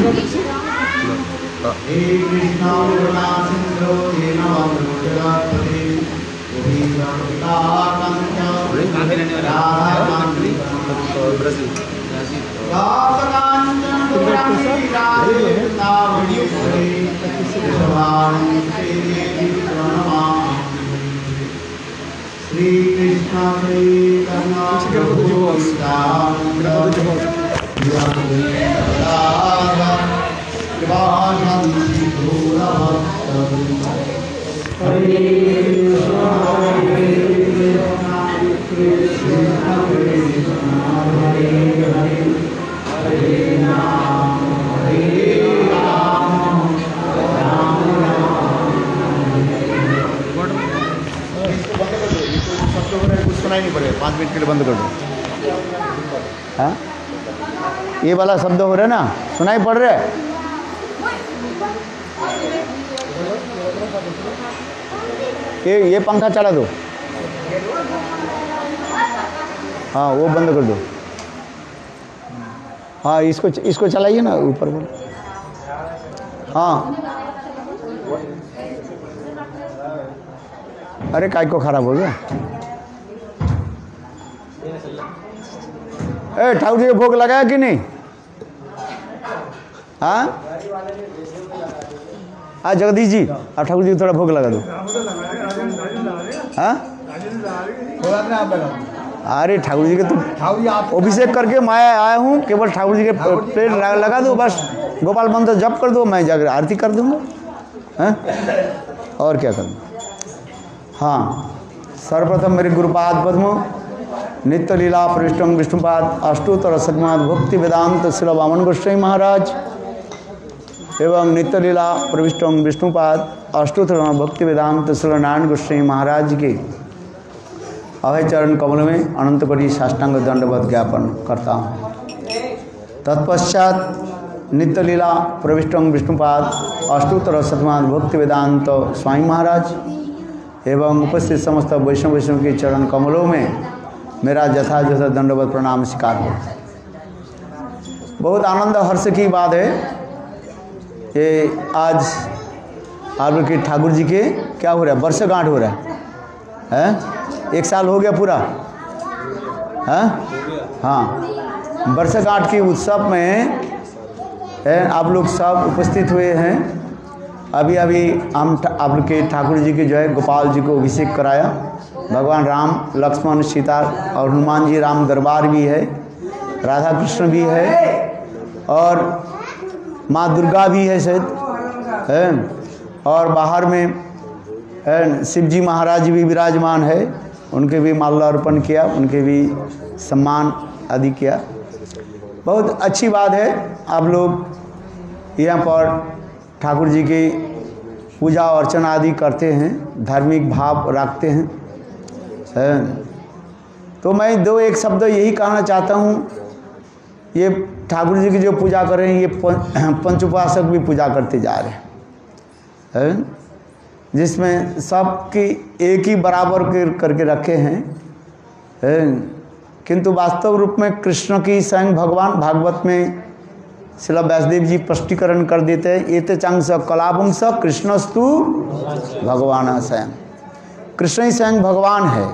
श्री कृष्ण सुनाई नहीं पड़ेगा, 5 मिनट के लिए बंद कर दो। हाँ, ये वाला शब्द हो रहा है ना, सुनाई पड़ रहा है? ये पंखा चला दो। हाँ, वो बंद कर दो। हाँ, इसको चलाइए ना ऊपर को। हाँ, अरे काय को खराब हो गया? ठाकुर जी को भोग लगाया कि नहीं? हाँ, जगदीश जी, आप ठाकुर जी को थोड़ा भोग लगा दो। हाँ, अरे ठाकुर जी के तो अभिषेक करके मैं आया हूँ, केवल ठाकुर जी के प्लेट लगा दो, बस गोपाल मंत्र जप कर दो, मैं जाकर आरती कर दूंगा। हाँ, और क्या करूँ? हाँ, सर्वप्रथम मेरे गुरुपाद पद्म नित्य लीला प्रविष्टं विष्णुपाद अष्टोत्तर शतनाथ भक्ति वेदांत श्री वामन गोस्वामी महाराज एवं नित्य लीला प्रविष्टं विष्णुपाद अष्टोत्तर भक्ति वेदांत श्री नारायण गोस्वामी महाराज के अभय चरण कमल में अनंत कोटि साष्टांग दंडवत ज्ञापन करता हूँ। तत्पश्चात नित्य लीला प्रविष्टं विष्णुपाद अष्टोत्तर शतनाथ भक्ति वेदांत स्वामी महाराज एवं उपस्थित समस्त वैष्णव के चरण कमलों में मेरा यथायथ दंडवत प्रणाम स्वीकार हो। बहुत आनंद हर्ष की बात है ये आज आप लोग के ठाकुर जी के क्या हो रहा है, वर्षगांठ हो रहा है? 1 साल हो गया पूरा? हाँ, वर्षगांठ के उत्सव में आप लोग सब उपस्थित हुए हैं। अभी हम आप लोग के ठाकुर जी के जो है गोपाल जी को अभिषेक कराया। भगवान राम, लक्ष्मण, सीता और हनुमान जी राम दरबार भी है, राधा कृष्ण भी है और माँ दुर्गा भी है शायद है, और बाहर में शिव जी महाराज भी विराजमान है, उनके भी माल्यार्पण किया, उनके भी सम्मान आदि किया। बहुत अच्छी बात है आप लोग यहाँ पर ठाकुर जी की पूजा अर्चना आदि करते हैं, धार्मिक भाव रखते हैं। तो मैं 2-1 शब्द यही कहना चाहता हूँ। ये ठाकुर जी की जो पूजा कर रहे हैं, ये पंचोपासक भी पूजा करते जा रहे हैं, जिसमें सबकी एक ही बराबर करके रखे हैं, किंतु वास्तव रूप में कृष्ण की स्वयं भगवान भागवत में श्रील व्यासदेव जी स्पष्टीकरण कर देते हैं, एते चांस कलावंश कृष्णस्तु भगवान स्वयं। कृष्ण ही स्वयं भगवान है,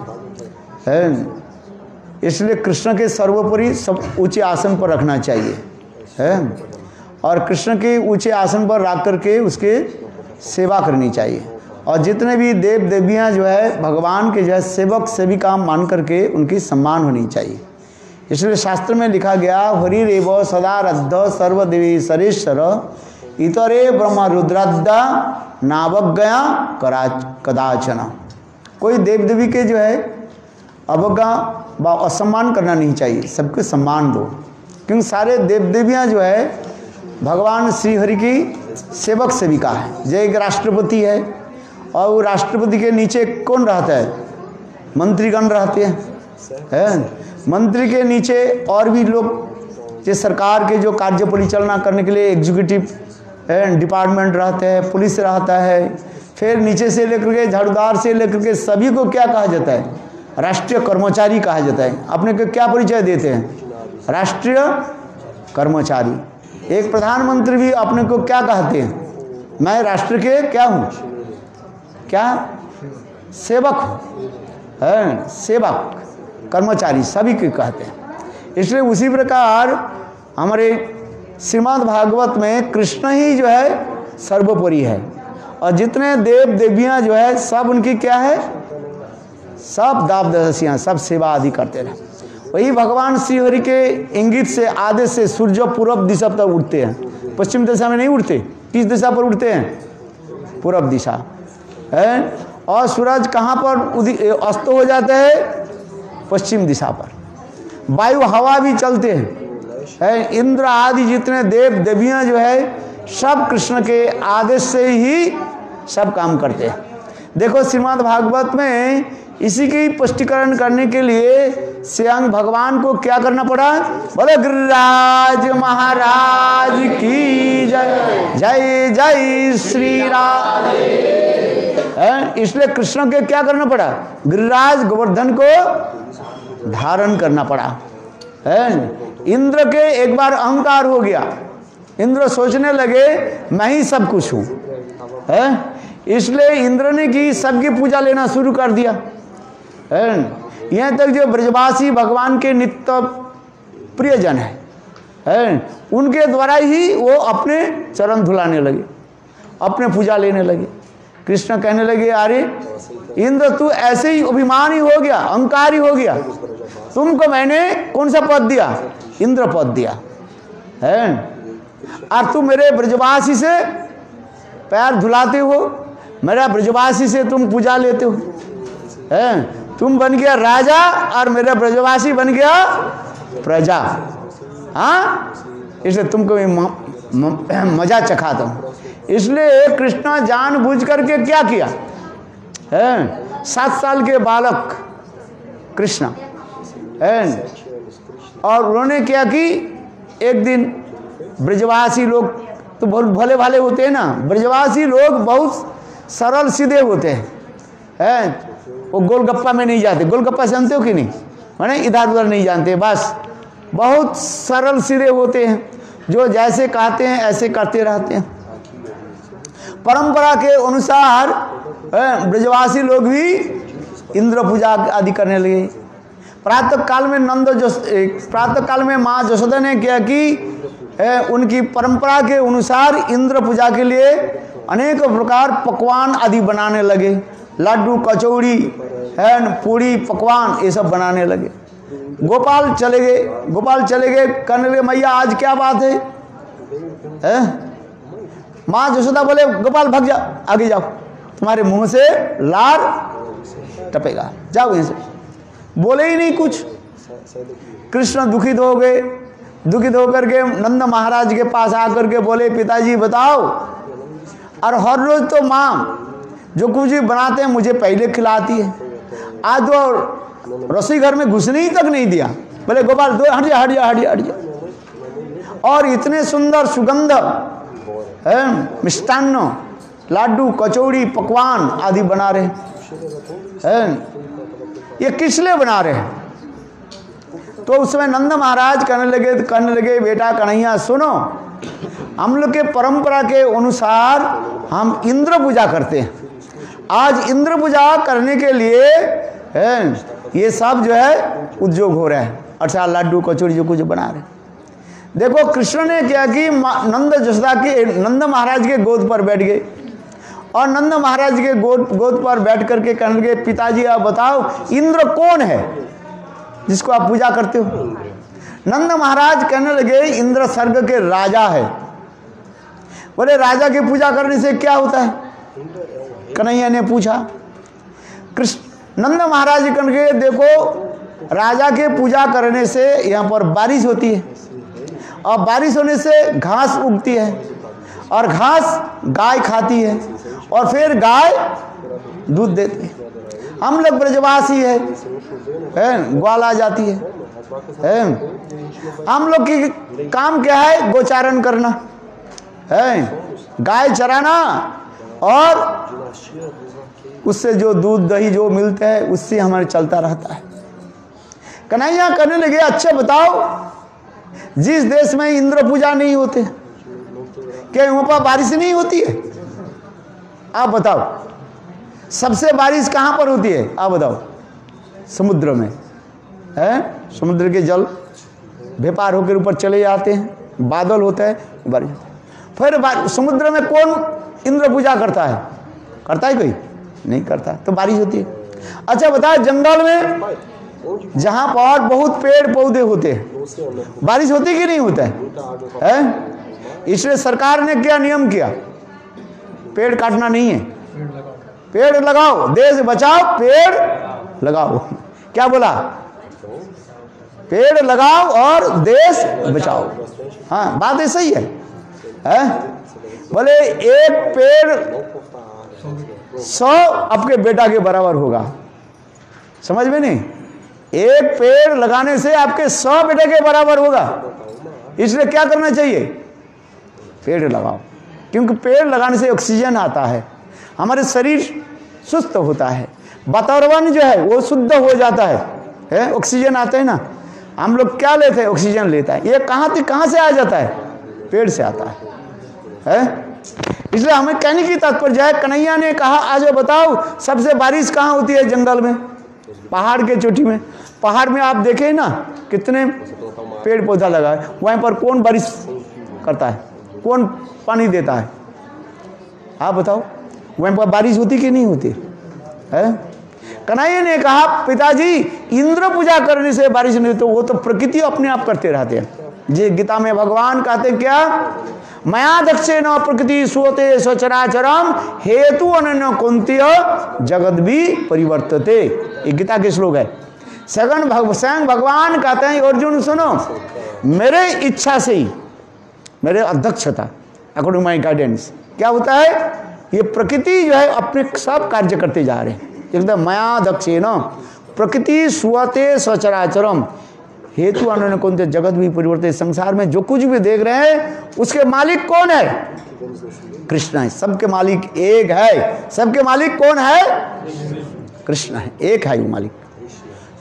इसलिए कृष्ण के सर्वोपरि सब ऊंचे आसन पर रखना चाहिए है, और कृष्ण के ऊंचे आसन पर रख करके उसके सेवा करनी चाहिए। और जितने भी देव देवियाँ जो है भगवान के जो है सेवक सेविका मान करके उनकी सम्मान होनी चाहिए। इसलिए शास्त्र में लिखा गया, हरिरेव सदा रद्ध सर्वदेवी सरेश्वर इतरे ब्रह्म रुद्राद्दा नावज्ञा कदाचन। कोई देव देवी के जो है अवज्ञा व असम्मान करना नहीं चाहिए, सबके सम्मान दो, क्योंकि सारे देव देवियाँ जो है भगवान श्री हरि की सेवक सेविका है। जय एक राष्ट्रपति है, और वो राष्ट्रपति के नीचे कौन रहता है? मंत्रीगण रहते हैं। मंत्री के नीचे और भी लोग जो सरकार के जो कार्य परिचालना करने के लिए एग्जीक्यूटिव डिपार्टमेंट रहते हैं, पुलिस रहता है, फिर नीचे से लेकर के झाड़ूदार से लेकर के सभी को क्या कहा जाता है? राष्ट्रीय कर्मचारी कहा जाता है। अपने को क्या परिचय देते हैं? राष्ट्रीय कर्मचारी। एक प्रधानमंत्री भी अपने को क्या कहते हैं? मैं राष्ट्र के क्या हूँ? क्या? सेवक हूँ, है सेवक, कर्मचारी सभी के कहते हैं। इसलिए उसी प्रकार हमारे श्रीमद् भागवत में कृष्ण ही जो है सर्वोपरि है, और जितने देव देवियाँ जो है सब उनकी क्या है? सब दावदसियाँ, सब सेवा आदि करते रहे। वही भगवान श्री हरि के इंगित से आदेश से सूर्य पूर्व दिशा तक उठते हैं, पश्चिम दिशा में नहीं उठते। किस दिशा पर उठते हैं? पूर्व दिशा है। और सूरज कहाँ पर अस्त हो जाता है? पश्चिम दिशा पर। वायु हवा भी चलते हैं, इंद्र आदि जितने देव देवियाँ जो है सब कृष्ण के आदेश से ही सब काम करते हैं। देखो श्रीमद् भागवत में इसी की पुष्टिकरण करने के लिए स्वयं भगवान को क्या करना पड़ा? बोले गिरिराज महाराज की जय, जय जय श्री राम। इसलिए कृष्ण के क्या करना पड़ा? गिरिराज गोवर्धन को धारण करना पड़ा है। इंद्र के एक बार अहंकार हो गया, इंद्र सोचने लगे मैं ही सब कुछ हूँ है, इसलिए इंद्र ने की सबकी पूजा लेना शुरू कर दिया है। यहाँ तक जो ब्रजवासी भगवान के नित्य प्रियजन है उनके द्वारा ही वो अपने चरण धुलाने लगे, अपने पूजा लेने लगे। कृष्ण कहने लगे अरे इंद्र तू ऐसे ही अभिमानी हो गया, अहंकारी हो गया, तुमको मैंने कौन सा पद दिया? इंद्र पद दिया है, और तुम मेरे ब्रजवासी से पैर धुलाते हो, मेरा ब्रजवासी से तुम पूजा लेते हो है। तुम बन गया राजा और मेरा ब्रजवासी बन गया प्रजा। हाँ, इसलिए तुमको मजा चखाता हूँ। इसलिए कृष्ण जानबूझ करके क्या किया है? 7 साल के बालक कृष्ण है, और उन्होंने क्या की, एक दिन ब्रजवासी लोग तो बहुत भले भाले होते हैं ना, ब्रजवासी लोग बहुत सरल सीधे होते हैं वो गोलगप्पा में नहीं जाते। गोलगप्पा जानते हो कि नहीं? माने इधर उधर नहीं जानते, बस बहुत सरल सीधे होते हैं, जो जैसे कहते हैं ऐसे करते रहते हैं। परंपरा के अनुसार ब्रजवासी लोग भी इंद्र पूजा आदि करने लगे। प्रातः काल में माँ जशोदा ने क्या कि उनकी परंपरा के अनुसार इंद्र पूजा के लिए अनेक प्रकार पकवान आदि बनाने लगे, लड्डू कचौड़ी है, पूरी पकवान ये सब बनाने लगे। गोपाल चले गए कहने लगे मैया आज क्या बात है? माँ जशोदा बोले गोपाल भाग जा, आगे जाओ, तुम्हारे मुंह से लार टपेगा, जाओ यहीं से। बोले ही नहीं कुछ। कृष्ण दुखित हो गए, दुखित होकर के नंद महाराज के पास आकर के बोले पिताजी बताओ, और हर रोज तो माँ जो कुछ भी बनाते हैं मुझे पहले खिलाती है, आज तो रसोई घर में घुसने ही तक नहीं दिया। बोले गोपाल दो हट जा हट जा हट जा हट जा। और इतने सुंदर सुगंध है, मिष्टान्न लाडू कचौड़ी पकवान आदि बना रहे हैं, ये किस लिए बना रहे हैं? तो उसमें नंद महाराज कहने लगे बेटा कन्हैया सुनो, हम लोग के परंपरा के अनुसार हम इंद्र पूजा करते हैं। आज इंद्र पूजा करने के लिए ये सब जो है उद्योग हो रहा है, अच्छा लड्डू कचौड़ी जो कुछ बना रहे। देखो कृष्ण ने क्या कि नंद महाराज के गोद पर बैठ गए, और नंद महाराज के गोद पर बैठ करके कहने लगे पिताजी आप बताओ इंद्र कौन है जिसको आप पूजा करते हो? नंद महाराज कहने लगे इंद्र स्वर्ग के राजा है। बोले राजा की पूजा करने से क्या होता है? कन्हैया ने पूछा। कृष्ण नंद महाराज कहने लगे देखो राजा के पूजा करने से यहाँ पर बारिश होती है, और बारिश होने से घास उगती है, और घास गाय खाती है, और फिर गाय दूध देती है। हम लोग ब्रजवासी है ग्वाल आ जाती है। हम लोग की काम क्या है? गोचारण करना है, गाय चराना, और उससे जो दूध दही जो मिलता है उससे हमारे चलता रहता है। कन्हैया कहने लगे अच्छा बताओ जिस देश में इंद्र पूजा नहीं होते, क्या वहां पर बारिश नहीं होती है? आप बताओ, सबसे बारिश कहां पर होती है? आप बताओ। समुद्र में है, समुद्र के जल व्यापार होकर ऊपर चले जाते हैं, बादल होता है, बारिश होता है। फिर समुद्र में कौन इंद्र पूजा करता है? करता है कोई? नहीं करता, तो बारिश होती है। अच्छा बताओ, जंगल में जहां पर बहुत पेड़ पौधे होते हैं, बारिश होती कि नहीं होता है? इसलिए सरकार ने क्या नियम किया? पेड़ काटना नहीं है, पेड़ लगाओ, देश बचाओ, पेड़ लगाओ। क्या बोला? पेड़ लगाओ और देश बचाओ। हाँ, बात ऐसा ही है? बोले एक पेड़ 100 आपके बेटा के बराबर होगा, समझ में नहीं? एक पेड़ लगाने से आपके 100 बेटे के बराबर होगा। इसलिए क्या करना चाहिए? पेड़ लगाओ, क्योंकि पेड़ लगाने से ऑक्सीजन आता है, हमारे शरीर सुस्त होता है, वातावरण जो है वो शुद्ध हो जाता है, ऑक्सीजन आता है ना। हम लोग क्या लेते हैं? ऑक्सीजन लेता है। ये कहाँ से आ जाता है? पेड़ से आता है? इसलिए हमें कहने की तात्पर्य है, कन्हैया ने कहा आज बताओ सबसे बारिश कहाँ होती है? जंगल में, पहाड़ के चोटी में। पहाड़ में आप देखें ना कितने पेड़ पौधा लगा है, वहीं पर कौन बारिश करता है? कौन पानी देता है? आप बताओ, वहीं पर बारिश होती कि नहीं होती है? कन्हैया ने कहा पिताजी इंद्र पूजा करने से बारिश नहीं, तो वो तो प्रकृति अपने आप करते रहते हैं। ये गीता में भगवान कहते हैं क्या? मया दक्षेण प्रकृति सुवते सचराचरम हेतु अनन्य कुंतीय जगत भी परिवर्तते। ये गीता के श्लोक है। स्वयं भगवान कहते हैं अर्जुन सुनो, मेरे इच्छा से ही, मेरे अध्यक्षता, अकॉर्डिंग माई गाइडेंस, क्या होता है? ये प्रकृति जो है अपने सब कार्य करते जा रहे हैं। एकदम मया दक्षेण प्रकृति सुवते सचराचरम हेतु अनन्य कुंतीय जगत भी परिवर्तित। संसार में जो कुछ भी देख रहे हैं उसके मालिक कौन है? कृष्ण है। सबके मालिक एक है। सबके मालिक कौन है? कृष्ण है, एक है वो मालिक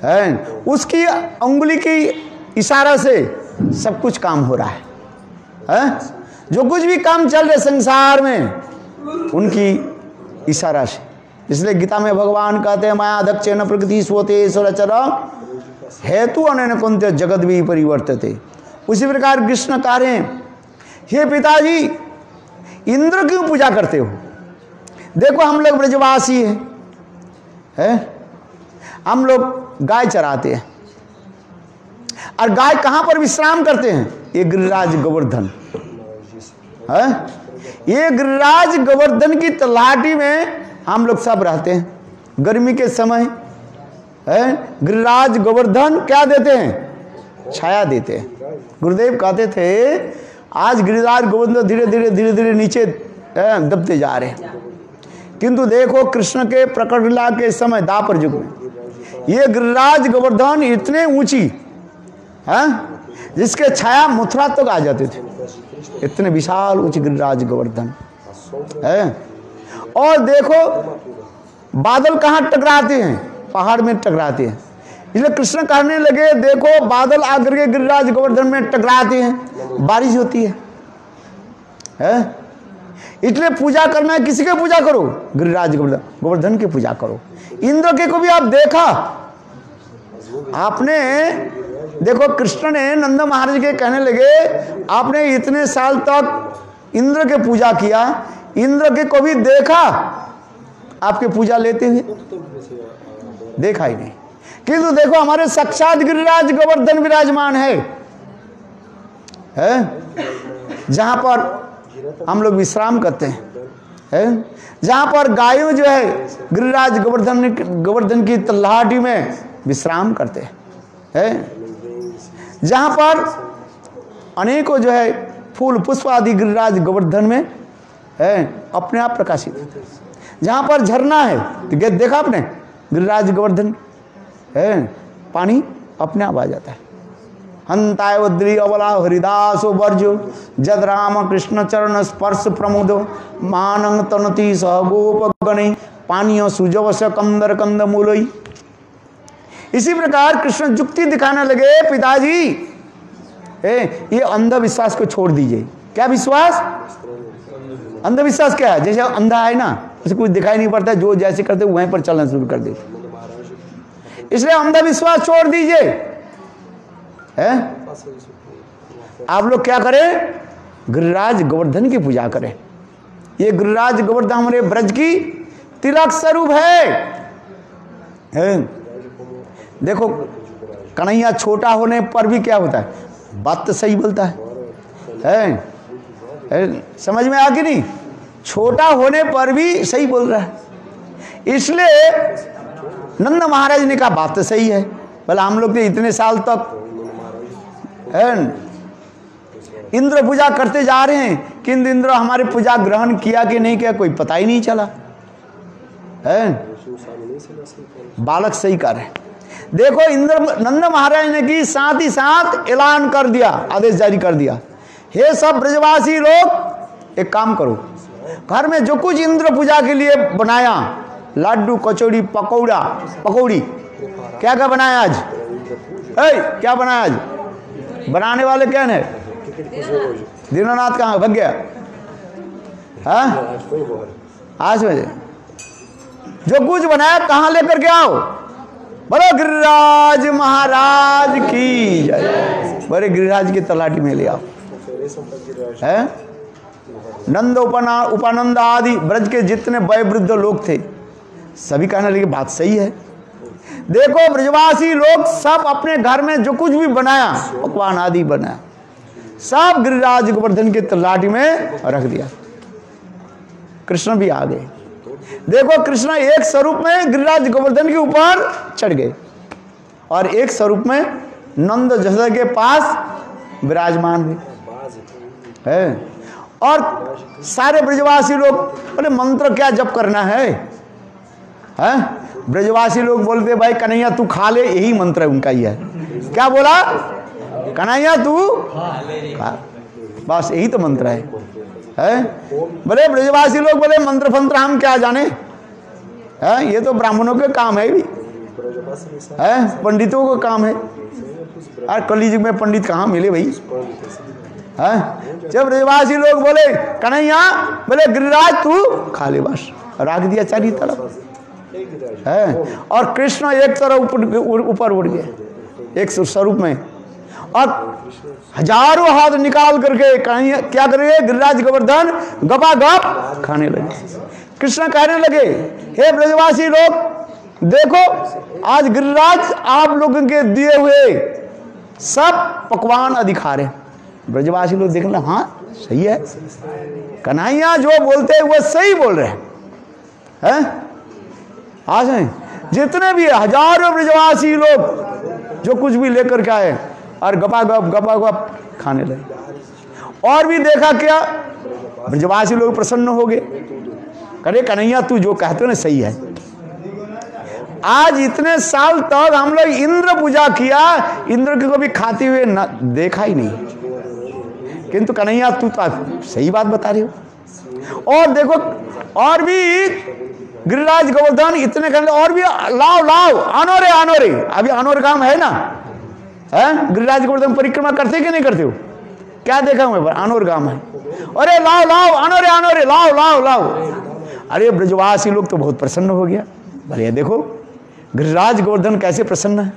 है। उसकी उंगली की इशारा से सब कुछ काम हो रहा है? जो कुछ भी काम चल रहे संसार में उनकी इशारा से। इसलिए गीता में भगवान कहते हैं माया दक्षेण प्रकृति स्वते सचराचरम हेतु अनन्य कुंतीय जगत भी परिवर्तते। उसी प्रकार कृष्ण कह रहे हैं, हे पिताजी इंद्र क्यों पूजा करते हो? देखो हम लोग ब्रजवासी हैं, हम लोग गाय चराते हैं, और गाय कहां पर विश्राम करते हैं? ये गिरिराज गोवर्धन है। ये गिरिराज गोवर्धन की तलहटी में हम लोग सब रहते हैं। गर्मी के समय गिरिराज गोवर्धन क्या देते हैं? छाया देते हैं। गुरुदेव कहते थे आज गिरिराज गोवर्धन धीरे धीरे नीचे दबते जा रहे हैं, किंतु देखो कृष्ण के प्रकट लीला के समय दापर युग में ये गिरिराज गोवर्धन इतने ऊंची है जिसके छाया मथुरा तक आ जाते थे। इतने विशाल ऊंचे गिरिराज गोवर्धन है। और देखो बादल कहाँ टकराते हैं? पहाड़ में टकराते हैं। इसलिए कृष्ण कहने लगे देखो बादल आकर के गिरिराज गोवर्धन में टकराते हैं, बारिश होती है? इसलिए पूजा करना है, किसी के पूजा करो? गिरिराज गोवर्धन की पूजा करो। इंद्र के को भी आप देखा आपने? देखो कृष्ण ने नंद महाराज के कहने लगे आपने इतने साल तक इंद्र के पूजा किया, इंद्र के को भी देखा आपके पूजा लेते हुए? देखा ही नहीं। किंतु देखो हमारे साक्षात गिरिराज गोवर्धन विराजमान है, जहां पर हम लोग विश्राम करते हैं, जहां पर गायों जो है गिरिराज गोवर्धन की तलहटी में विश्राम करते हैं, जहां पर अनेकों जो है फूल पुष्प आदि गिरिराज गोवर्धन में अपने आप प्रकाशित, जहां पर झरना है तो देखा आपने गिरिराज गोवर्धन पानी अपने आप आ जाता है। हंताय वद्री अवला हरिदासो वर्जो जद राम कृष्ण चरण स्पर्श प्रमोदो मानंग तनति सह गोप गणै पानीय सुजवस कंदर कंद मूलई। इसी प्रकार कृष्ण जुक्ति दिखाने लगे पिताजी ये अंधविश्वास को छोड़ दीजिए। क्या विश्वास? अंधविश्वास क्या है? जैसे अंधा है ना, उसे कुछ दिखाई नहीं पड़ता, जो जैसे करते वहीं पर चलना शुरू कर देते। इसलिए अंधविश्वास छोड़ दीजिए। आप लोग क्या करें? गिरिराज गोवर्धन की पूजा करें। ये गिरिराज गोवर्धन हमारे ब्रज की तिलक स्वरूप है। देखो कन्हैया छोटा होने पर भी क्या होता है? बात तो सही बोलता है। समझ में आ कि नहीं? छोटा होने पर भी सही बोल रहा है। इसलिए नंद महाराज ने कहा बात तो सही है, बोला हम लोग तो इतने साल तक इंद्र पूजा करते जा रहे हैं, किंतु इंद्र हमारी पूजा ग्रहण किया कि नहीं किया कोई पता ही नहीं चला है। बालक सही कर रहे। देखो इंद्र नंद महाराज ने की, साथ ही साथ ऐलान कर दिया, आदेश जारी कर दिया, हे सब ब्रजवासी लोग एक काम करो, घर में जो कुछ इंद्र पूजा के लिए बनाया, लड्डू कचौड़ी पकौड़ी क्या क्या बनाया आज? क्या बनाया आज? बनाने वाले क्या है? दीनानाथ कहाँ भग गया? आज बजे जो कुछ बनाया कहाँ लेकर के आओ? बोलो गिरिराज महाराज की जय। बड़े गिरिराज की तलाटी में ले आओ। है नंद उपानंद आदि ब्रज के जितने वयोवृद्ध लोग थे सभी कहने लगे बात सही है। देखो ब्रजवासी लोग सब अपने घर में जो कुछ भी बनाया, पकवान आदि बनाया, सब गिरिराज गोवर्धन के तलाटी में रख दिया। कृष्ण भी आ गए। देखो कृष्ण एक स्वरूप में गिरिराज गोवर्धन के ऊपर चढ़ गए और एक स्वरूप में नंद जसोदा के पास विराजमान हुए है। और सारे ब्रजवासी लोग बोले मंत्र क्या जप करना है? ब्रजवासी लोग बोलते भाई कन्हैया तू खा ले, यही मंत्र है उनका ही है। क्या बोला? कन्हैया तू खा, बस यही तो मंत्र है। बोले ब्रजवासी लोग बोले मंत्र फंत्र हम क्या जाने, ये तो ब्राह्मणों के काम है भी, पंडितों का काम है। और कलयुग में पंडित कहाँ मिले भाई? जब ब्रजवासी लोग बोले कन्हैया, बोले गिरिराज तू खा ले, बस रख दिया चारी तरफ है। और कृष्ण एक तरफ ऊपर उड़ गए एक स्वरूप में, और हजारों हाथ निकाल करके कन्हैया क्या करेंगे? गिरिराज गोवर्धन गपागप खाने लगे। कृष्ण कहने लगे हे ब्रजवासी लोग, देखो आज गिरिराज आप लोगों के दिए हुए सब पकवान आदि खा रहे। ब्रजवासी लोग देखने लगे हाँ सही है, कन्हैया जो बोलते हैं वो सही बोल रहे हैं। आज जितने भी हजारों ब्रजवासी लोग जो कुछ भी लेकर के आए और गपागप खाने लगे। और भी देखा क्या? ब्रजवासी लोग प्रसन्न हो गए, करे कन्हैया तू जो कहते हो ना सही है। आज इतने साल तक हम लोग इंद्र पूजा किया, इंद्र को कभी खाते हुए न देखा ही नहीं, किंतु कन्हैया तू तो सही बात बता रहे हो। और देखो और भी गिरिराज गोवर्धन इतने करने, और भी लाओ आनो रे अभी आनोर काम है ना, है गिरिराज गोवर्धन परिक्रमा करते कि नहीं करते हो? क्या देखा हूं आनोर काम है। अरे लाओ आनो रे लाओ। अरे ब्रजवासी लोग तो बहुत प्रसन्न हो गया। भले देखो गिरिराज गोवर्धन कैसे प्रसन्न है।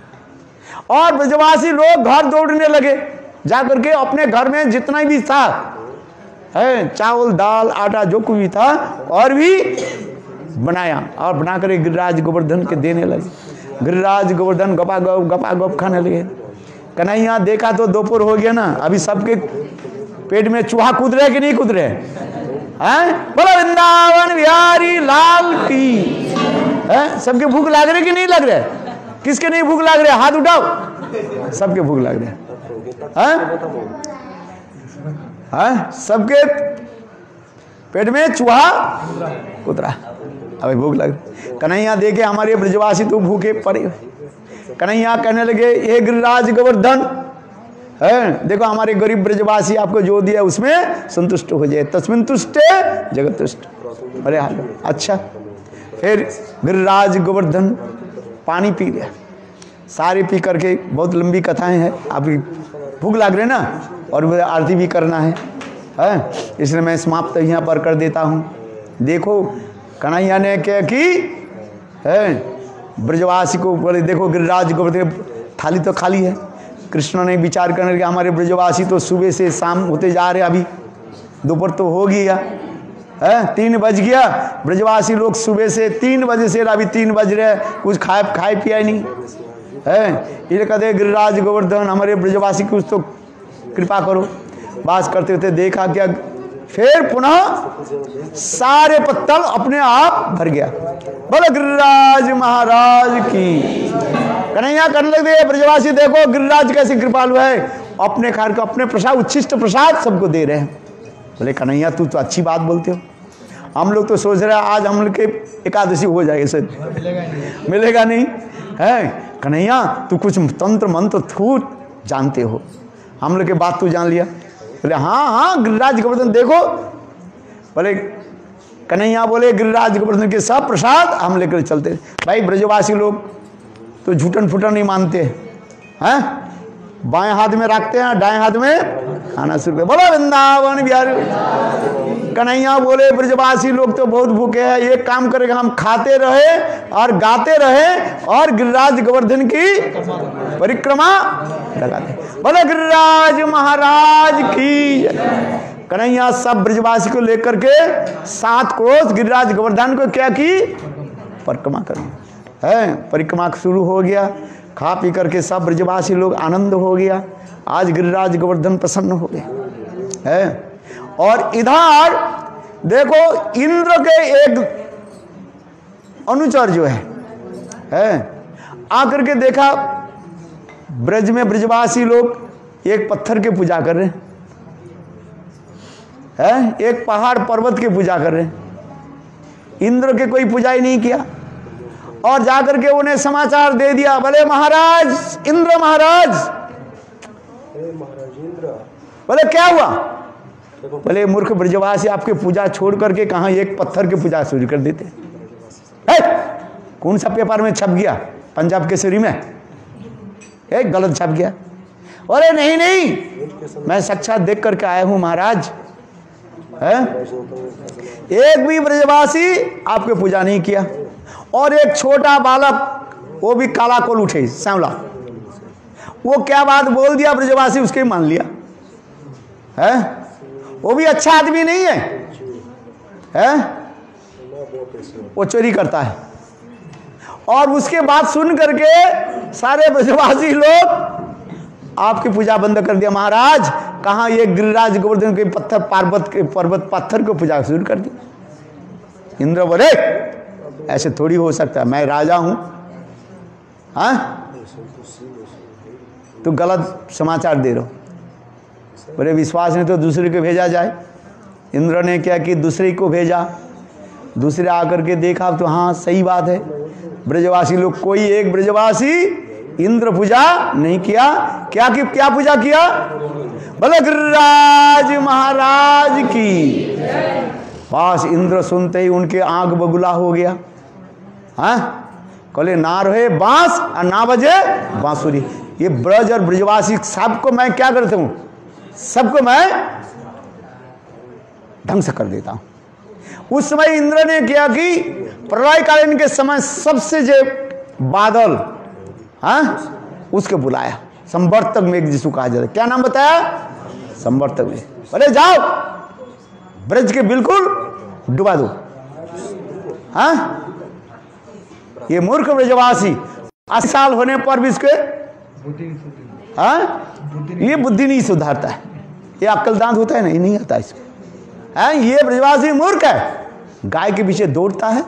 और ब्रजवासी लोग घर दौड़ने लगे, जाकर के अपने घर में जितना भी था है चावल दाल आटा जो कुछ भी था और भी बनाया और बना कर गिरिराज गोवर्धन के देने लगे। गिरिराज गोवर्धन गपागप खाने लगे। कन्हैया देखा तो दोपहर हो गया ना, अभी सबके पेट में चूहा कूद रहे कि नहीं कूद रहे हैं? बोलो वृंदावन बिहारी लाल की। सबके भूख लग रहे कि नहीं लग रहे? किसके नहीं भूख लग रहे? हाथ उठाओ। सबके भूख लग रहे हैं। सबके पेट में चूहा कूद रहा, अभी भूख लग। कन्हैया देखे हमारे ब्रजवासी तो भूखे पड़े। कन्हैया कहने लगे हे गिरिराज गोवर्धन, है देखो हमारे गरीब ब्रजवासी आपको जो दिया उसमें संतुष्ट हो जाए, तस्मिन् तुष्टे जगत तुष्ट। अरे अच्छा। फिर गिरिराज गोवर्धन पानी पी लिया, सारे पी करके, बहुत लंबी कथाएं हैं, अभी भूख लग रही ना, और मुझे आरती भी करना है, इसलिए मैं समाप्त यहाँ पर कर देता हूँ। देखो कन्हैया ने क्या की है, ब्रजवासी को बोले देखो गिरिराज गोवर्धन थाली तो खाली है। कृष्ण ने विचार करने लगे हमारे ब्रजवासी तो सुबह से शाम होते जा रहे, अभी दोपहर तो हो गया है, 3 बज गया। ब्रजवासी लोग सुबह से 3 बजे से अभी 3 बज रहे, कुछ खाए पिया नहीं है। ये कहते गिरिराज गोवर्धन हमारे ब्रजवासी कुछ तो कृपा करो। बात करते होते देखा क्या, फिर पुनः सारे पत्तल अपने आप भर गया। बोलो गिरिराज महाराज की। कन्हैया करने लगे ब्रजवासी देखो गिरिराज कैसे कृपालु है, अपने खार को अपने प्रसाद उच्छिष्ट प्रसाद सबको दे रहे हैं। बोले कन्हैया तू तो अच्छी बात बोलते हो, हम लोग तो सोच रहे हैं आज हम लोग के एकादशी हो जाएगी, सर मिलेगा नहीं है। कन्हैया तू कुछ तंत्र मंत्र थूत जानते हो, हम लोग के बात तू जान लिया। बोले हाँ गिरिराज गोवर्धन देखो। बोले कन्हैया बोले गिरिराज गोवर्धन के सब प्रसाद हम लेकर चलते। भाई ब्रजवासी लोग तो झूठन फूटन नहीं मानते हैं, बाएं हाथ में रखते हैं, दाएं हाथ में खाना शुरू कर। बोलो वृंदावन बिहारी। कन्हैया बोले ब्रजवासी लोग तो बहुत भूखे हैं, एक काम करेगा हम खाते रहे और गाते रहे और गिरिराज गोवर्धन की परिक्रमा लगाते। बोले गिरिराज महाराज की। कन्हैया सब ब्रजवासी को लेकर के 7 क्रोध गिरिराज गोवर्धन को क्या की, परिक्रमा कर है। परिक्रमा शुरू हो गया, खा पी करके सब ब्रजवासी लोग आनंद हो गया। आज गिरिराज गोवर्धन प्रसन्न हो गए है। और इधर देखो इंद्र के एक अनुचर जो है आकर के देखा ब्रज में ब्रजवासी लोग एक पत्थर की पूजा कर रहे हैं, एक पहाड़ पर्वत की पूजा कर रहे हैं। इंद्र के कोई पूजा ही नहीं किया और जाकर के उन्हें समाचार दे दिया। बोले महाराज इंद्र महाराज। बोले क्या हुआ? बोले मूर्ख ब्रजवासी आपके पूजा छोड़ करके कहां एक पत्थर की पूजा शुरू कर देते। कौन सा पेपर में छप गया? पंजाब केसरी में एक गलत छप गया। अरे नहीं नहीं मैं साक्षात देख करके आया हूं महाराज, एक भी ब्रजवासी आपके पूजा नहीं किया और एक छोटा बालक वो भी काला कोल उठे सांवला, वो क्या बात बोल दिया ब्रजवासी उसके मान लिया है। वो भी अच्छा आदमी नहीं है, वो चोरी करता है। और उसके बाद सुन करके सारे ब्रजवासी लोग आपकी पूजा बंद कर दिया। महाराज कहाँ ये गिरिराज गोवर्धन के पत्थर पर्वत पत्थर को पूजा शुरू कर दी। इंद्र बोले ऐसे थोड़ी हो सकता है, मैं राजा हूं, हाँ तू गलत समाचार दे रहे हो। बोले विश्वास नहीं तो दूसरे को भेजा जाए। इंद्र ने क्या कि दूसरे को भेजा, दूसरे आकर के देखा तो हाँ सही बात है, ब्रजवासी लोग कोई एक ब्रजवासी इंद्र पूजा नहीं किया। क्या पूजा किया? बोले गिरिराज महाराज की। बस इंद्र सुनते ही उनके आंख बगुला हो गया। हाँ कहले ना रहे बांस और ना बजे बांसुरी। ये ब्रज और ब्रजवासी सबको मैं क्या करता हूं, सबको मैं ध्वंस कर देता हूं। उस समय इंद्र ने किया कि प्रलय कालीन के समय सबसे जो बादल उसको बुलाया, संवर्तक मेघ जिसको कहा जाता है। क्या नाम बताया? संवर्तक मेघ। अरे जाओ ब्रज के बिल्कुल डुबा दो। ये मूर्ख ब्रजवासी 80 साल होने पर भी इसके ये बुद्धि नहीं सुधारता है, ये अक्लदांत होता है ना, ये नहीं आता इसको। ये ब्रजवासी मूर्ख है, गाय के पीछे दौड़ता है।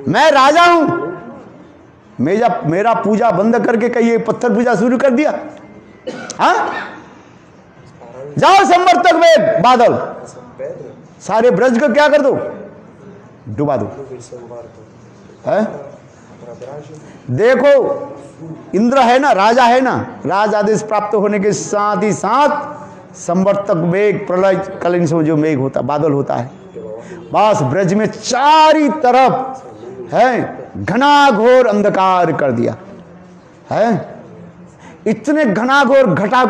मैं राजा हूं, मेरा पूजा बंद करके कहीं पत्थर पूजा शुरू कर दिया। जाओ संवर्तक में बादल सारे ब्रज को क्या कर दो, डुबा दो। देखो इंद्र है ना, राजा है ना, राज आदेश प्राप्त होने के साथ ही साथ संवर्तक मेघ, प्रलय कालीन से जो मेघ होता बादल होता है, बस ब्रज में चारी तरफ है घना घोर अंधकार कर दिया है। इतने घनाघोर घटा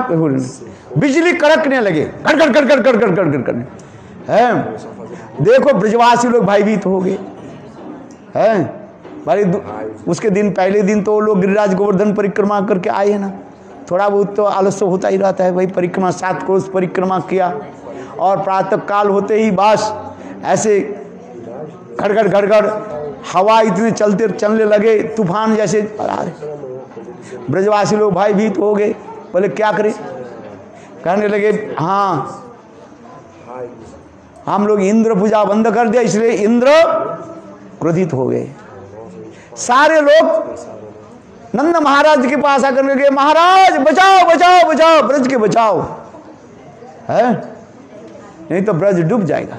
बिजली कड़कने लगे, गड़ गड़ गड़ गड़ गड़ गड़ गड़ गड़ करने हैं। देखो ब्रजवासी लोग भयभीत हो गए हैं भाई। उसके दिन पहले दिन तो लोग गिरिराज गोवर्धन परिक्रमा करके आए हैं ना, थोड़ा बहुत तो आलस्य होता ही रहता है भाई। परिक्रमा 7 कोस परिक्रमा किया और प्रातः काल होते ही बस ऐसे घड़गड़ घड़गड़ हवा इतने चलने लगे, तूफान जैसे आ रहे। ब्रजवासी लोग भयभीत हो गए, बोले क्या करें। कहने लगे हाँ हम लोग इंद्र पूजा बंद कर दिया, इसलिए इंद्र क्रोधित हो गए। सारे लोग नंद महाराज के पास आकर लगे, महाराज बचाओ बचाओ बचाओ, ब्रज के बचाओ, है नहीं तो ब्रज डूब जाएगा।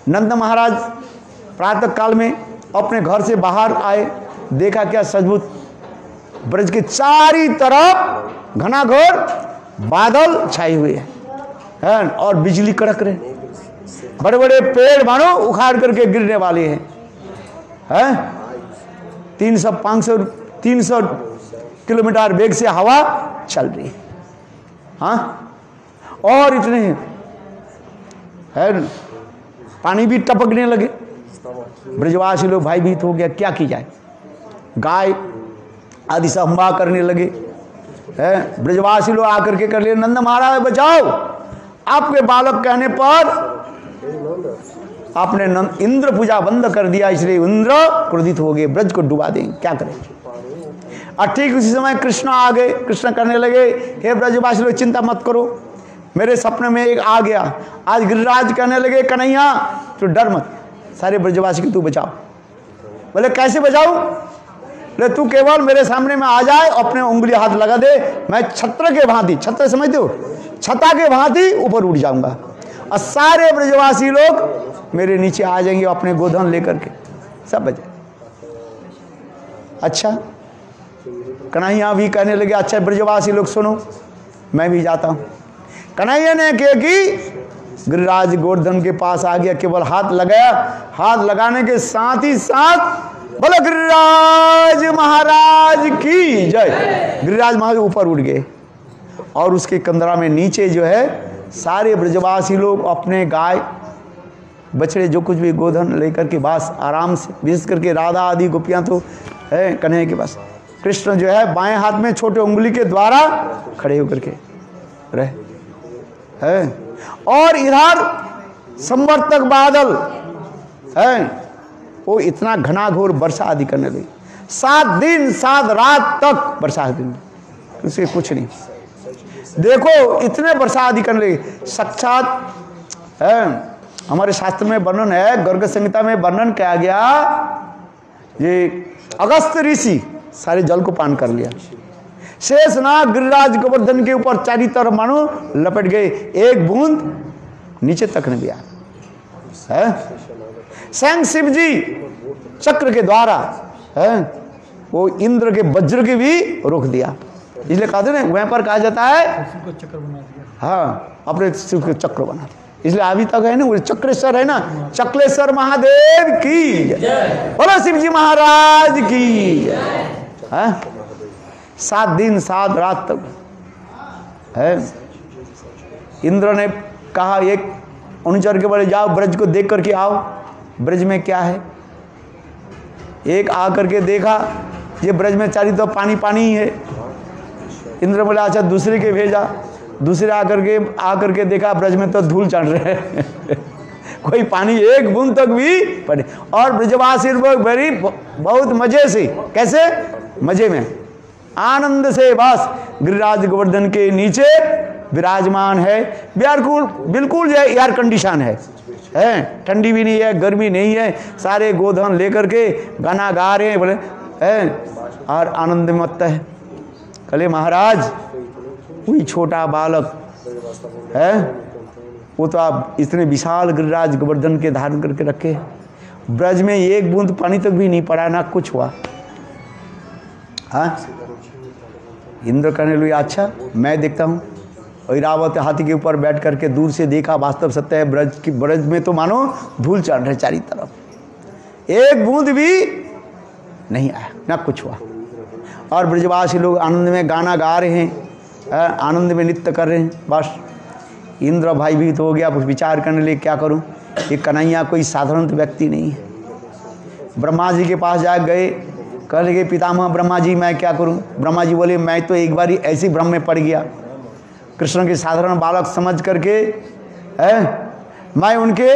नंद महाराज प्रातः काल में अपने घर से बाहर आए, देखा क्या सचमुच ब्रज के चारी तरफ घनाघोर बादल छाए हुए हैं और बिजली कड़क रहे, बड़े बड़े पेड़ मानो उखाड़ करके गिरने वाले हैं। 300 किलोमीटर वेग से हवा चल रही है। हाँ, और इतने है पानी भी टपकने लगे। ब्रजवासी लोग भयभीत हो गया, क्या की जाए। गाय आदि से हम्बा करने लगे। ब्रजवासी लोग आकर के कर लिए, नंद महाराज बचाओ। आपके बालक कहने पर आपने इंद्र पूजा बंद कर दिया, इसलिए इंद्र क्रोधित हो गए, ब्रज को डुबा देंगे, क्या करें। और ठीक उसी समय कृष्ण आ गए। कृष्ण कहने लगे, हे ब्रजवासी लोग चिंता मत करो, मेरे सपने में एक आ गया। आज गिरिराज कहने लगे, कन्हैया तो डर मत, सारे ब्रजवासी को तू बचाओ। बोले कैसे बचाऊं। बोले तू केवल मेरे सामने में आ जाए, अपने उंगली हाथ लगा दे, मैं छत्र के भांति, छत्र समझते हो, छता के भांति ऊपर उठ जाऊंगा और सारे ब्रजवासी लोग मेरे नीचे आ जाएंगे अपने गोधन लेकर के, सब बचे। अच्छा, कन्हैया भी कहने लगे, अच्छा ब्रजवासी लोग सुनो, मैं भी जाता हूं। कन्हैया ने क्या कि गिरिराज गोवर्धन के पास आ गया, केवल हाथ लगाया, हाथ लगाने के साथ ही साथ बोले गिरिराज महाराज की जय। गिरिराज महाराज ऊपर उठ गए और उसके कंदरा में नीचे जो है सारे ब्रजवासी लोग अपने गाय बछड़े जो कुछ भी गोधन लेकर के पास आराम से, विशेष करके राधा आदि गोपियां तो है कन्हैया के पास। कृष्ण जो है बाएं हाथ में छोटे उंगली के द्वारा खड़े होकर के रहे है। और इधर संवर्तक बादल है, वो इतना घनाघोर वर्षा आदि करने लगी। 7 दिन 7 रात तक वर्षा आदि, उससे कुछ नहीं। देखो इतने वर्षा आदि करने लगी। साक्षात है हमारे शास्त्र में वर्णन है, गर्ग संहिता में वर्णन किया गया, ये अगस्त ऋषि सारे जल को पान कर लिया। शेषनाग गिरिराज गोवर्धन के ऊपर चारी तरफ मानो लपट गए, एक बूंद नीचे तक नहीं गया है। स्वयं शिव जी चक्र के द्वारा है वो इंद्र के वज्र के भी रोक दिया, इसलिए कहते ना वहां पर कहा जाता है चक्र बना दिया। हाँ, अपने शिव को चक्र बना दिया, इसलिए अभी तक है ना वो चक्रेश्वर है ना, चक्रेश्वर महादेव की जय, बोलो शिव जी महाराज की है। 7 दिन 7 रात तक है। इंद्र ने कहा एक अनुचर के बोले जाओ ब्रज को देख करके आओ, ब्रज में क्या है। एक आकर के देखा ये ब्रज में चारी तो पानी पानी ही है। इंद्र बोले अच्छा दूसरे के भेजा, दूसरे आकर के देखा ब्रज में तो धूल चढ़ रहे हैं कोई पानी एक बूंद तक भी पड़े। और ब्रजवासी बड़ी बहुत मजे से, कैसे मजे में आनंद से बस गिरिराज गोवर्धन के नीचे विराजमान है। बिल्कुल जो है एयर कंडीशन है, ठंडी भी नहीं है गर्मी नहीं है, सारे गोधन लेकर के गाना गा रहे हैं बोले है और आनंद मत है। कले महाराज कोई छोटा बालक है, वो तो आप इतने विशाल गिरिराज गोवर्धन के धारण करके रखे, ब्रज में एक बूंद पानी तक भी नहीं पड़ा, ना कुछ हुआ। हाँ, इंद्र कहने लगे अच्छा मैं देखता हूँ। ऐरावत हाथी के ऊपर बैठ करके दूर से देखा, वास्तव सत्य है ब्रज में तो मानो धूल चढ़ रहे चारी तरफ, एक बूंद भी नहीं आया, ना कुछ हुआ। और ब्रजवासी लोग आनंद में गाना गा रहे हैं, आनंद में नृत्य कर रहे हैं। बस इंद्र भाई भी तो हो गया, विचार करने लगे क्या करूं, ये कन्हैया कोई साधारण व्यक्ति नहीं है। ब्रह्मा जी के पास जा गए, कह लगे पितामह ब्रह्मा जी मैं क्या करूं। ब्रह्मा जी बोले मैं तो एक बार ही ऐसी भ्रम में पड़ गया, कृष्ण के साधारण बालक समझ करके मैं उनके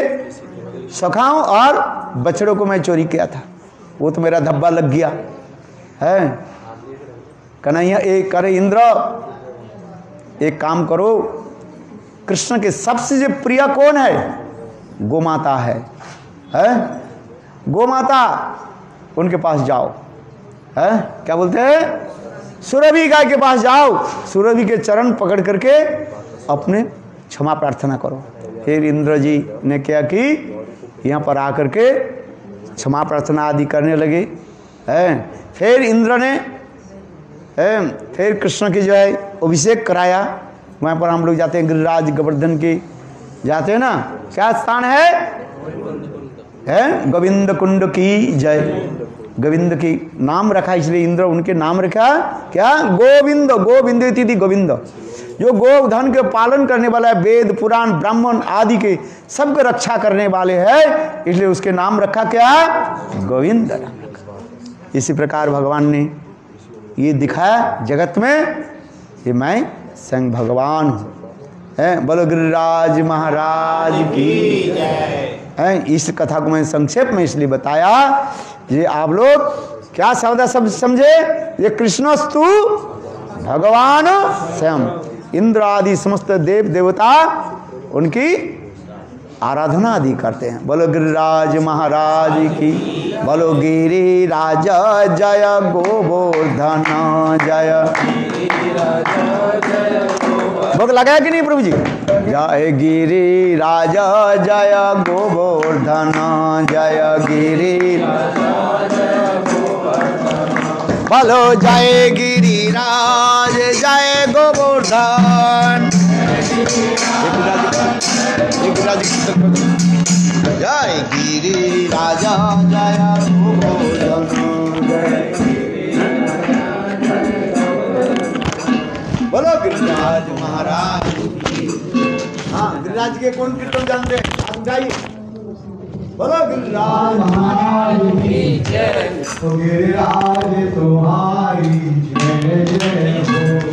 सखाओं और बछड़ों को मैं चोरी किया था, वो तो मेरा धब्बा लग गया है। कन्हैया एक करे इंद्र एक काम करो, कृष्ण के सबसे जो प्रिय कौन है, गोमाता है, गोमाता उनके पास जाओ, है क्या बोलते हैं, सुरभि गाय के पास जाओ, सुरभि के चरण पकड़ करके अपने क्षमा प्रार्थना करो। फिर इंद्र जी ने क्या कि यहाँ पर आकर के क्षमा प्रार्थना आदि करने लगे। फिर इंद्र ने फिर कृष्ण की जो है अभिषेक कराया। वहाँ पर हम लोग जाते हैं गिरिराज गोवर्धन के जाते हैं ना, क्या स्थान है गोविंद कुंड की जय। गोविंद की नाम रखा इसलिए इंद्र उनके नाम रखा क्या, गोविंद, गोविंद इति गोविंद, जो गोधन के पालन करने वाला है, वेद पुराण ब्राह्मण आदि के सबके रक्षा करने वाले हैं, इसलिए उसके नाम रखा क्या, गोविंद नाम रखा। इसी प्रकार भगवान ने ये दिखाया जगत में कि मैं स्वयं भगवान हूँ। बोलो गिरिराज महाराज की जय। इस कथा को मैं संक्षेप में इसलिए बताया, ये आप लोग क्या शब्द सब समझे, ये कृष्णस्तु भगवान स्वयं, इंद्र आदि समस्त देव देवता उनकी आराधना आदि करते हैं। बोलो गिरिराज महाराज की, बोलो गिरिराज जय गोवर्धन जय। भोग लगाया कि नहीं प्रभु जी, जय गिरिराज जय गोवर्धन जय गिरिराज, बोलो जय गिरिराज जय गोवर्धन, जय गिरिराज जय गोवर्धन बोलो गिरिराज महाराज। हाँ गिरिराज के कौन कीर्तन जानते हैं, आप गाइए। बोलो गिरिराज महाराज की जय, गिरिराज तुम्हारी जय जय हो।